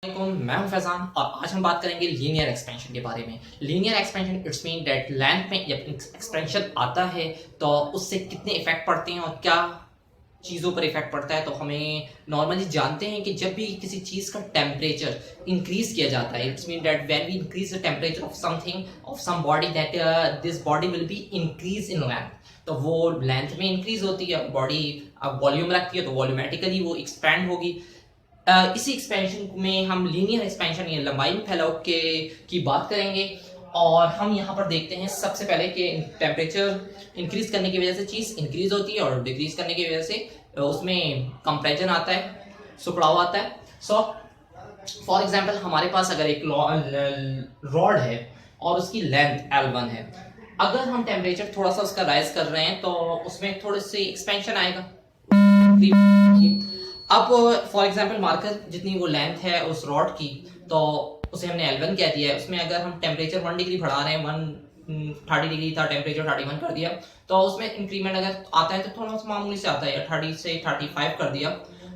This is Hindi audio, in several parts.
मैं हूं फैजान और आज हम बात करेंगे लीनियर एक्सपेंशन के बारे में। Linear expansion it's mean that length में जब एक्सपेंशन आता है तो उससे कितने इफेक्ट पड़ते हैं और क्या चीज़ों पर इफेक्ट पड़ता है। तो हमें नॉर्मली जानते हैं कि जब भी किसी चीज़ का टेम्परेचर इंक्रीज किया जाता है, it's mean that when we increase the temperature of something of some body that this body will be increase in length, तो वो लेंथ में इंक्रीज होती है। बॉडी अब वॉल्यूम रखती है तो वॉल्यूमेटिकली वो एक्सपैंड होगी। इसी एक्सपेंशन में हम लीनियर एक्सपेंशन या लंबाई में फैलाव की बात करेंगे। और हम यहाँ पर देखते हैं सबसे पहले कि टेम्परेचर इंक्रीज करने की वजह से चीज़ इंक्रीज होती है और डिक्रीज करने की वजह से उसमें कंप्रेशन आता है, सुखड़ाव आता है। सो फॉर एग्जांपल हमारे पास अगर एक रॉड है और उसकी लेंथ L1 है, अगर हम टेम्परेचर थोड़ा सा उसका राइज कर रहे हैं तो उसमें थोड़ी सी एक्सपेंशन आएगा। अब फॉर एग्जांपल मार्कर जितनी वो लेंथ है उस रॉड की, तो उसे हमने L1 कह दिया है। उसमें अगर हम टेम्परेचर 1 डिग्री बढ़ा रहे हैं, 130 डिग्री था, टेम्परेचर 31 कर दिया, तो उसमें इंक्रीमेंट अगर आता है तो थोड़ा सा मामूली से आता है, 30 से 35 कर दिया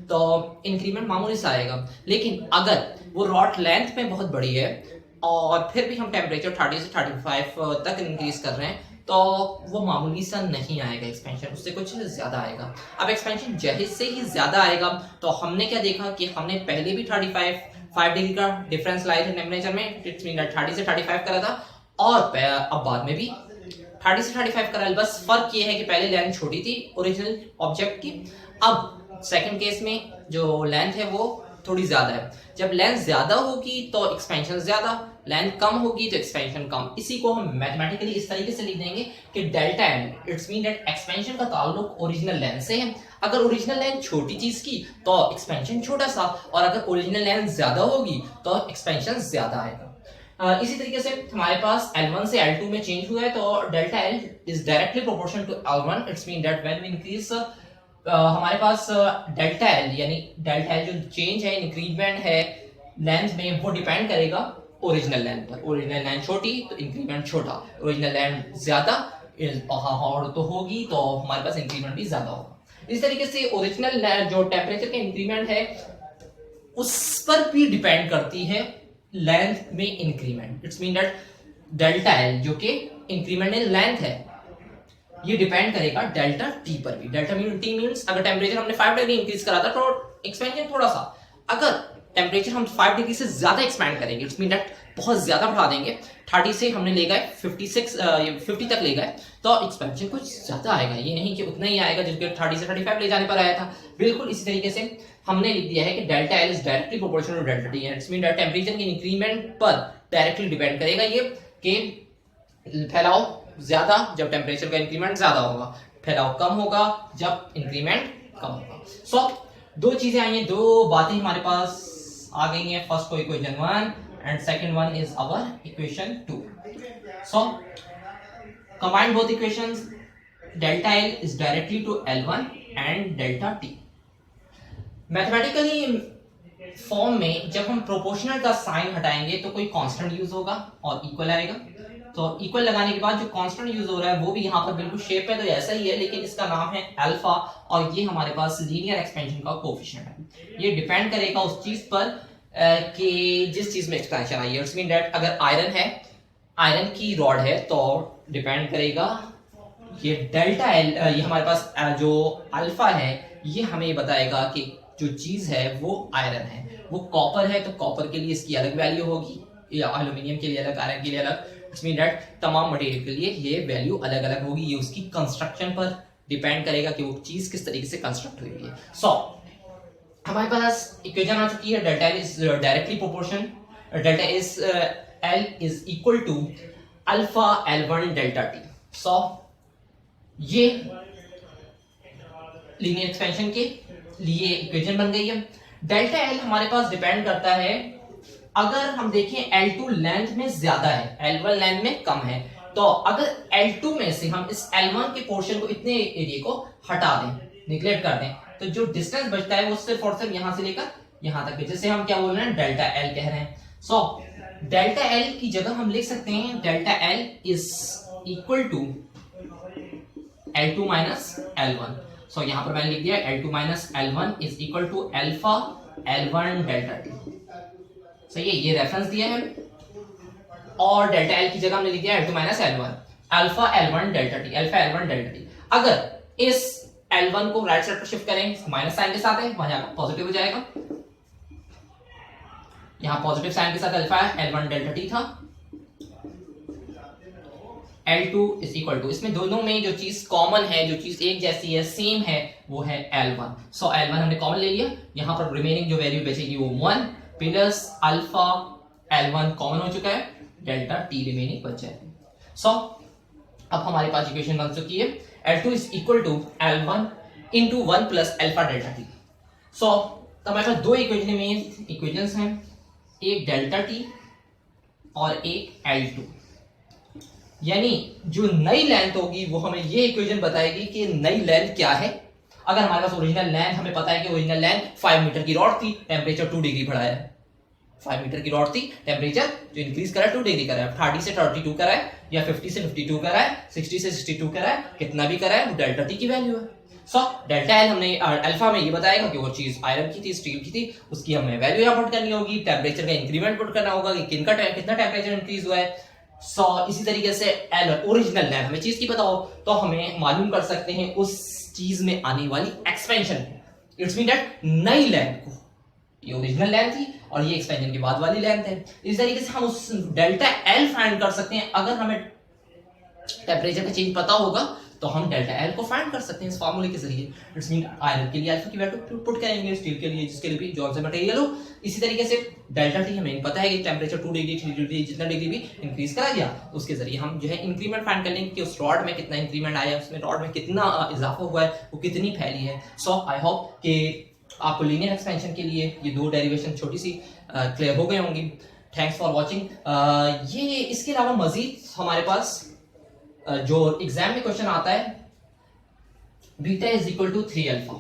तो इंक्रीमेंट मामूली से आएगा। लेकिन अगर वो रॉड लेंथ में बहुत बड़ी है और फिर भी हम टेम्परेचर 30 से 35 तक इंक्रीज कर रहे हैं तो वो मामूली सा नहीं आएगा एक्सपेंशन, उससे कुछ ज्यादा आएगा। अब एक्सपेंशन जैसे ही ज्यादा आएगा तो हमने क्या देखा कि हमने पहले भी 5 डिग्री का डिफरेंस लाए थे टेम्परेचर में, इट्स मीन 30 से 35 करा था और अब बाद में भी 30 से 35 करा। बस फर्क ये है कि पहले लेंथ छोटी थी ओरिजिनल ऑब्जेक्ट की, अब सेकंड केस में जो लेंथ है वो थोड़ी ज्यादा है। जब लेंथ ज्यादा होगी तो एक्सपेंशन ज्यादा, लेंथ कम होगी तो एक्सपेंशन कम। इसी को हम मैथमेटिकली इस तरीके से लिख देंगे कि delta N, it's mean that expansion का ताल्लुक ओरिजिनल लेंथ से है। अगर ओरिजिनल लेंथ छोटी चीज की तो एक्सपेंशन छोटा सा, और अगर ओरिजिनल लेंथ ज्यादा होगी तो एक्सपेंशन ज्यादा आएगा। इसी तरीके से हमारे पास L1 से L2 में चेंज हुआ है तो delta L is directly proportional to L1, it's mean that when we increase हमारे पास डेल्टा एल यानी डेल्टा एल जो चेंज है, इंक्रीमेंट है लेंथ में, वो डिपेंड करेगा ओरिजिनल लेंथ पर। ओरिजिनल लेंथ छोटी तो इंक्रीमेंट छोटा, ओरिजिनल लेंथ ज्यादा और तो होगी तो हमारे पास इंक्रीमेंट भी ज्यादा होगा। इस तरीके से ओरिजिनल जो टेम्परेचर का इंक्रीमेंट है उस पर भी डिपेंड करती है लेंथ में increment. It's mean that delta L जो कि इंक्रीमेंट इन लेंथ है, ये डिपेंड करेगा डेल्टा टी पर भी। डेल्टा टी मींस अगर टेम्परेचर हमने 5 डिग्री इंक्रीज करा था तो एक्सपेंशन थोड़ा सा, अगर टेम्परेचर हम 5 डिग्री से ज्यादा एक्सपैंड करेंगे, इट्स मीन दैट बहुत ज्यादा बढ़ा देंगे, 30 से हमने ले गए 50 तक ले गए, तो एक्सपेंशन कुछ ज्यादा आएगा। ये नहीं कि उतना ही आएगा जिसके 30 से 35 ले जाने पर आया था। बिल्कुल इसी तरीके से हमने लिख दिया है कि delta L is directly proportional to delta T, it's mean that temperature के इंक्रीमेंट पर डायरेक्टली डिपेंड करेगा ये कि फैलाव ज्यादा जब टेम्परेचर का इंक्रीमेंट ज्यादा होगा, फैलाव कम होगा जब इंक्रीमेंट कम होगा। सो दो चीजें आई हैं, दो बातें हमारे पास आ गई हैं। फर्स्ट को equation 1 and second one is our equation 2। So combine both equations, delta L is directly to L1 and delta T. Mathematically form में जब हम प्रोपोर्शनल का साइन हटाएंगे तो कोई कांस्टेंट यूज होगा और इक्वल आएगा। तो इक्वल लगाने के बाद जो कांस्टेंट यूज हो रहा है वो भी यहाँ पर बिल्कुल शेप है तो ऐसा ही है, लेकिन इसका नाम है अल्फा और ये हमारे पास लीनियर एक्सपेंशन का कोएफिशिएंट है। ये डिपेंड करेगा उस चीज पर कि जिस चीज में एक्सपेंशन आई है। इट्स मीन दैट अगर आयरन है, आयरन की रॉड है तो डिपेंड करेगा ये डेल्टा एल, ये हमारे पास जो अल्फा है ये हमें बताएगा कि जो चीज है वो आयरन है। वो कॉपर है तो कॉपर के लिए इसकी अलग वैल्यू होगी, या एल्यूमिनियम के लिए अलग, आयरन के लिए अलग। इट्स मीन दैट तमाम मटेरियल के लिए ये वैल्यू अलग अलग होगी। ये उसकी कंस्ट्रक्शन पर डिपेंड करेगा कि वो चीज किस तरीके से कंस्ट्रक्ट हुई है। सो हमारे पास इक्वेशन आ चुकी है, delta L is directly proportion, delta is L is equal to alpha L1 delta T. So ये लीनियर एक्सपेंशन के लिए इक्वेशन बन गई है। डेल्टा एल हमारे पास डिपेंड करता है, अगर हम देखें L2 लेंथ में ज्यादा है, L1 लेंथ में कम है, तो अगर L2 में से हम इस L1 के पोर्शन को, इतने एरिया को हटा दें, निगलेक्ट कर दें, तो जो डिस्टेंस बचता है वो सिर्फ और सिर्फ यहां से लेकर यहां तक है, जिसे हम क्या बोल रहे हैं, डेल्टा एल कह रहे हैं। सो डेल्टा एल की जगह हम लिख सकते हैं delta L is equal to L2 minus L1। So यहां पर मैंने लिख दिया L2 minus L1 is equal to alpha L1 delta T. सही है, ये रेफरेंस दिया है हमें और डेल्टा एल की जगह हमने लिख दिया L2 minus L1, alpha L1 delta T, alpha L1 delta T. अगर इस L1 को राइट साइड पर शिफ्ट करें माइनस साइन के साथ है, वहां जाकर पॉजिटिव हो जाएगा, यहां पॉजिटिव साइन के साथ अल्फा L1 डेल्टा टी था, L2 इज इक्वल टू, इसमें दोनों में जो चीज कॉमन है, जो चीज एक जैसी है, सेम है, वो है L1। सो L1 हमने कॉमन ले लिया, यहां पर रिमेनिंग जो वैल्यू बचेगी वो 1 प्लस अल्फा L1 कॉमन हो चुका है, डेल्टा टी रिमेनिंग बच जाएगा। सो अब हमारे पास इक्वेशन बन चुकी है L2 is equal to L1 into 1 plus alpha delta T. So हमारे पास दो इक्वेशंस हैं, एक डेल्टा टी और एक L2, यानी जो नई लेंथ होगी वो हमें ये इक्वेशन बताएगी कि नई लेंथ क्या है। अगर हमारे पास ओरिजिनल लेंथ, हमें पता है कि ओरिजिनल लेंथ 5 मीटर की रॉड थी, टेम्परेचर 2 डिग्री बढ़ाया है, 5 मीटर की रॉड थी, टेम्परेचर जो इंक्रीज करा है 2 डिग्री करा है, 30 से 32 करा है या 50 से 52 करा है, 60 से 62 करा है, कितना भी करा है वो डेल्टा टी की वैल्यू है। सो डेल्टा एल हमने अल्फा में ये बताएगा कि वो चीज आयरन की थी, स्टील की थी, उसकी हमें वैल्यू यहाँ पुट करनी होगी, टेम्परेचर का इंक्रीमेंट पुट करना होगा कि कितना टेम्परेचर इंक्रीज हुआ है। सो इसी तरीके से एल ओरिजिनल लेंथ हमें चीज की पता हो तो हमें मालूम कर सकते हैं उस चीज में आने वाली एक्सपेंशन। इट्स मीन दैट नई लेंथ को, ये ओरिजिनल लेंथ थी और ये एक्सपेंशन के बाद वाली लेंथ है, इस तरीके से हम उस डेल्टा एल फाइंड कर सकते हैं। अगर हमें टेम्परेचर का चेंज पता होगा तो हम डेल्टा एल को फाइंड कर सकते हैं इस फार्मूले के जरिए। इट्स मीन आयरन के लिए अल्फा की वैल्यू पुट करेंगे, स्टील के लिए जिसके लिए भी जौन सा मटेरियल हो। इसी तरीके से डेल्टा टी हमें पता है कि टेम्परेचर 2 डिग्री 3 डिग्री जितना डिग्री भी इंक्रीज करा गया उसके जरिए हम जो है इंक्रीमेंट फाइंड कर लेंगे कि उस रॉड में कितना इंक्रीमेंट आया, उसमें रॉड में कितना इजाफा हुआ है, वो कितनी फैली है। सो आई होप कि आपको लीनियर एक्सपेंशन के लिए ये दो डेरिवेशन छोटी सी क्लियर हो गए होंगी। Thanks for watching. ये इसके अलावा मजीद हमारे पास जो एग्जाम में क्वेश्चन आता है beta is equal to 3 alpha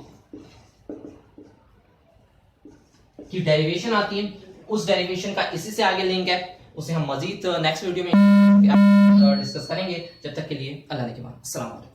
की डेरिवेशन आती है, उस डेरिवेशन का इसी से आगे लिंक है, उसे हम मजीद नेक्स्ट वीडियो में डिस्कस करेंगे। जब तक के लिए अल्लाह ने के बाद अस्सलाम वालेकुम।